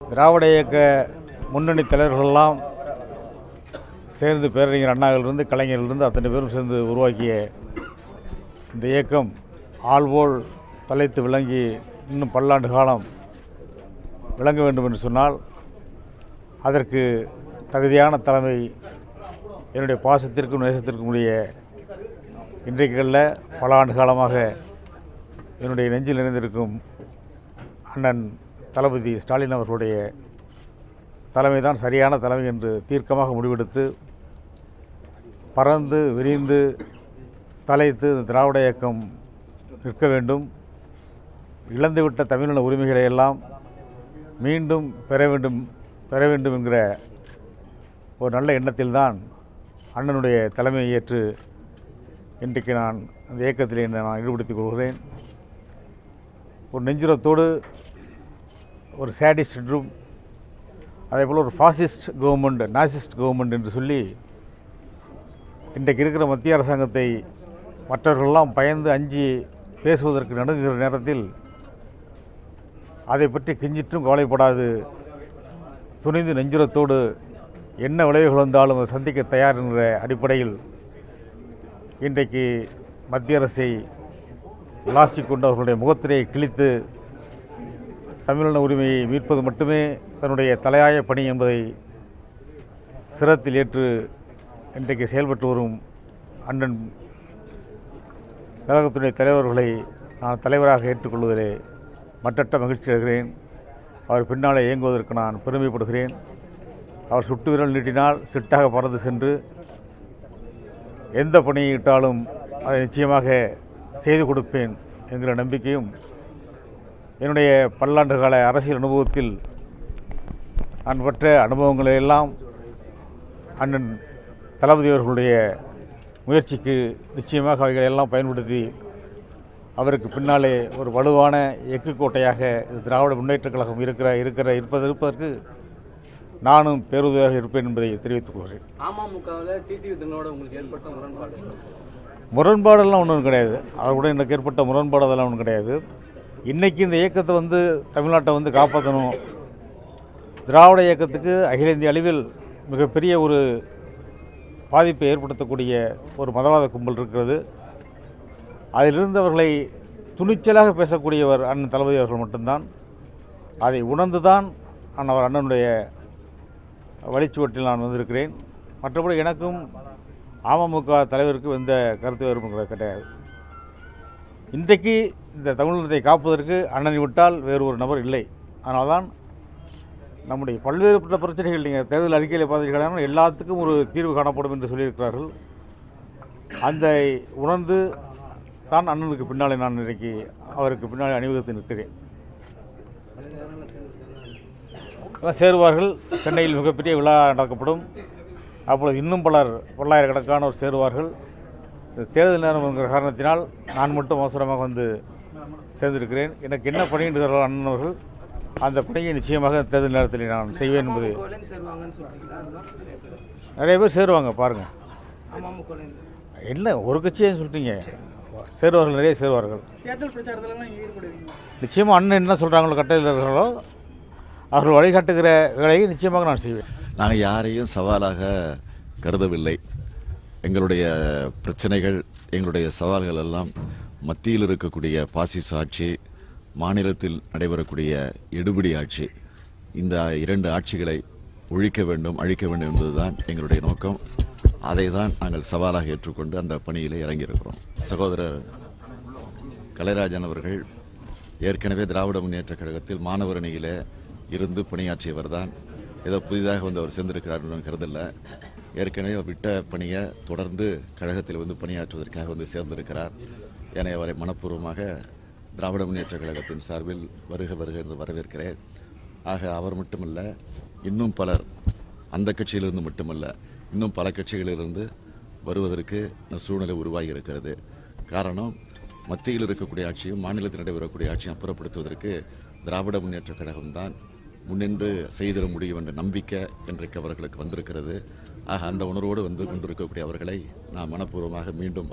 திராவிட இயக்க முன்னணி தலைவர்களெல்லாம் சேர்ந்து பேரறிஞர் அண்ணாவிலிருந்து கலைஞரிலிருந்து அத்தனை பேரும் சேர்ந்து உருவாக்கிய இந்த இயக்கம் ஆள்போல் தலைத்து விளங்கி இன்னும் பல்லாண்டு காலம் விளங்க வேண்டும் என்று சொன்னால் அதற்கு தகுதியான தலைமை என்னுடைய பாசத்திற்கும் நேசத்திற்கும் உடைய இன்றைக்குள்ள பல ஆண்டு காலமாக என்னுடைய நெஞ்சில் நிறைந்திருக்கும் அண்ணன் தளபதி ஸ்டாலின் அவர்களுடைய தலைமை தான் சரியான தலைமை என்று தீர்க்கமாக முடிவெடுத்து பறந்து விரிந்து தலைத்து திராவிட இயக்கம் நிற்க வேண்டும். இழந்துவிட்ட தமிழின உரிமைகளை எல்லாம் மீண்டும் பெற வேண்டும் என்கிற ஒரு நல்ல எண்ணத்தில்தான் அண்ணனுடைய தலைமையை ஏற்று இன்றைக்கு நான் அந்த இயக்கத்தில் நான் ஈடுபடுத்திக் கொள்கிறேன். ஒரு நெஞ்சுரத்தோடு ஒரு சேடிஸ்ட் என்றும் அதேபோல் ஒரு ஃபாசிஸ்ட் கவர்மெண்ட், நாசிஸ்ட் கவர்மெண்ட் என்று சொல்லி இன்றைக்கு இருக்கிற மத்திய அரசாங்கத்தை மற்றவர்களெல்லாம் பயந்து அஞ்சி பேசுவதற்கு நடுங்குகிற நேரத்தில் அதை பற்றி கிஞ்சிற்றும் கவலைப்படாது துணிந்து நெஞ்சுரத்தோடு என்ன விளைவுகள் வந்தாலும் அதை சந்திக்க தயார் என்கிற அடிப்படையில் இன்றைக்கு மத்திய அரசை விளாசிக் கொண்டு அவர்களுடைய முகத்திரையை கிழித்து தமிழின உரிமையை மீட்பது மட்டுமே தன்னுடைய தலையாய பணி என்பதை சிரத்தில் ஏற்று இன்றைக்கு செயல்பட்டு வரும் அண்ணன் கழகத்துடைய தலைவர்களை நான் தலைவராக ஏற்றுக்கொள்வதிலே மற்றற்ற மகிழ்ச்சி அடைகிறேன். அவர் பின்னாலே இயங்குவதற்கு நான் பெருமைப்படுகிறேன். அவர் சுட்டு விரல் நீட்டினால் சிட்டாக பறந்து சென்று எந்த பணியை இட்டாலும் அதை நிச்சயமாக செய்து கொடுப்பேன் என்கிற நம்பிக்கையும் என்னுடைய பல்லாண்டு கால அரசியல் அனுபவத்தில் நான் பெற்ற அனுபவங்களை எல்லாம் அண்ணன் தளபதி அவர்களுடைய முயற்சிக்கு நிச்சயமாக அவைகளை எல்லாம் பயன்படுத்தி அவருக்கு பின்னாலே ஒரு வலுவான எஃகு கோட்டையாக திராவிட முன்னேற்றக் கழகம் இருப்பதற்கு நானும் பேருதவியாக இருப்பேன் என்பதை தெரிவித்துக் கொள்கிறேன். அமமுகவில் டிடிவி தினகரனோட உங்களுக்கு ஏற்பட்ட முரண்பாடெல்லாம் ஒன்றும் கிடையாது. அவருடைய எனக்கு ஏற்பட்ட முரண்பாடு அதெல்லாம் ஒன்றும் கிடையாது. இன்றைக்கி இந்த இயக்கத்தை தமிழ்நாட்டை காப்பாற்றணும். திராவிட இயக்கத்துக்கு அகில இந்திய அளவில் மிகப்பெரிய ஒரு பாதிப்பை ஏற்படுத்தக்கூடிய ஒரு மதவாத கும்பல் இருக்கிறது. அதிலிருந்து அவர்களை துணிச்சலாக பேசக்கூடியவர் அண்ணன் தளபதி அவர்கள் மட்டும்தான். அதை உணர்ந்து தான் அவர் அண்ணனுடைய வழிச்சுவட்டில் நான் வந்திருக்கிறேன். மற்றபடி எனக்கும் அமமுக தலைவருக்கும் எந்த கருத்து வேறுபாடும் கிடையாது. இன்றைக்கு இந்த தமிழினத்தை காப்பதற்கு அண்ணனை விட்டால் வேறு ஒரு நபர் இல்லை. அதனால்தான் நம்முடைய பல்வேறுபட்ட பிரச்சனைகள் நீங்கள் தேர்தல் அறிக்கையில் பார்த்தீங்கன்னா எல்லாத்துக்கும் ஒரு தீர்வு காணப்படும் என்று சொல்லியிருக்கிறார்கள். அந்த உணர்ந்து தான் அண்ணனுக்கு பின்னாலே நான் இன்றைக்கு அவருக்கு பின்னாலே அணிவகுத்து நிற்கிறேன். சேருவார்கள். சென்னையில் மிகப்பெரிய விழா நடக்கப்படும். அப்பொழுது இன்னும் பல்லாயிரக்கணக்கானோர் சேருவார்கள். தேர்தல் நேரம் என்கிற காரணத்தினால் நான் மட்டும் அவசரமாக சேர்ந்திருக்கிறேன். எனக்கு என்ன பணி என்கிறார்கள் அண்ணன் அவர்கள், அந்த பணியை நிச்சயமாக தேர்தல் நேரத்தில் நான் செய்வேன் என்பது. நிறைய பேர் சேருவாங்க பாருங்கள். என்ன ஒரு கட்சியே சொல்லிட்டீங்க, சேருவார்கள், நிறைய சேருவார்கள். நிச்சயமாக அண்ணன் என்ன சொல்கிறாங்களோ கட்டளையில் இருக்கிறார்களோ அவர்கள் வழிகாட்டுகிற வேலையை நிச்சயமாக நான் செய்வேன். நாங்கள் யாரையும் சவாலாக கருதவில்லை. எங்களுடைய பிரச்சனைகள், எங்களுடைய சவால்கள் எல்லாம் மத்தியில் இருக்கக்கூடிய பாசிச ஆட்சி, மாநிலத்தில் நடைபெறக்கூடிய எடுபிடி ஆட்சி, இந்த இரண்டு ஆட்சிகளை ஒழிக்க வேண்டும், அழிக்க வேண்டும் என்பதுதான் எங்களுடைய நோக்கம். அதை தான் நாங்கள் சவாலாக ஏற்றுக்கொண்டு அந்த பணியில் இறங்கியிருக்கிறோம். சகோதரர் கலைராஜன் அவர்கள் ஏற்கனவே திராவிட முன்னேற்றக் கழகத்தில் மாணவர் அணியில் இருந்து பணியாற்றியவர் தான். ஏதோ புதிதாக அவர் சேர்ந்திருக்கிறார் கருதல்ல. ஏற்கனவே விட்ட பணியை தொடர்ந்து கழகத்தில் பணியாற்றுவதற்காக சேர்ந்திருக்கிறார். என அவரை மனப்பூர்வமாக திராவிட முன்னேற்றக் கழகத்தின் சார்பில் வருக என்று வரவேற்கிறேன். ஆக அவர் மட்டுமல்ல, இன்னும் பலர் அந்த கட்சியிலிருந்து மட்டுமல்ல, இன்னும் பல கட்சிகளிலிருந்து வருவதற்கு சூழ்நிலை உருவாகி இருக்கிறது. காரணம், மத்தியில் இருக்கக்கூடிய ஆட்சியும் மாநிலத்தில் நடைபெறக்கூடிய ஆட்சியும் அப்புறப்படுத்துவதற்கு திராவிட முன்னேற்றக் கழகம்தான் முன்னின்று செய்திட முடியும் என்ற நம்பிக்கை இன்றைக்கு அவர்களுக்கு வந்திருக்கிறது. ஆக அந்த உணர்வோடு கொண்டிருக்கக்கூடிய அவர்களை நான் மனப்பூர்வமாக மீண்டும்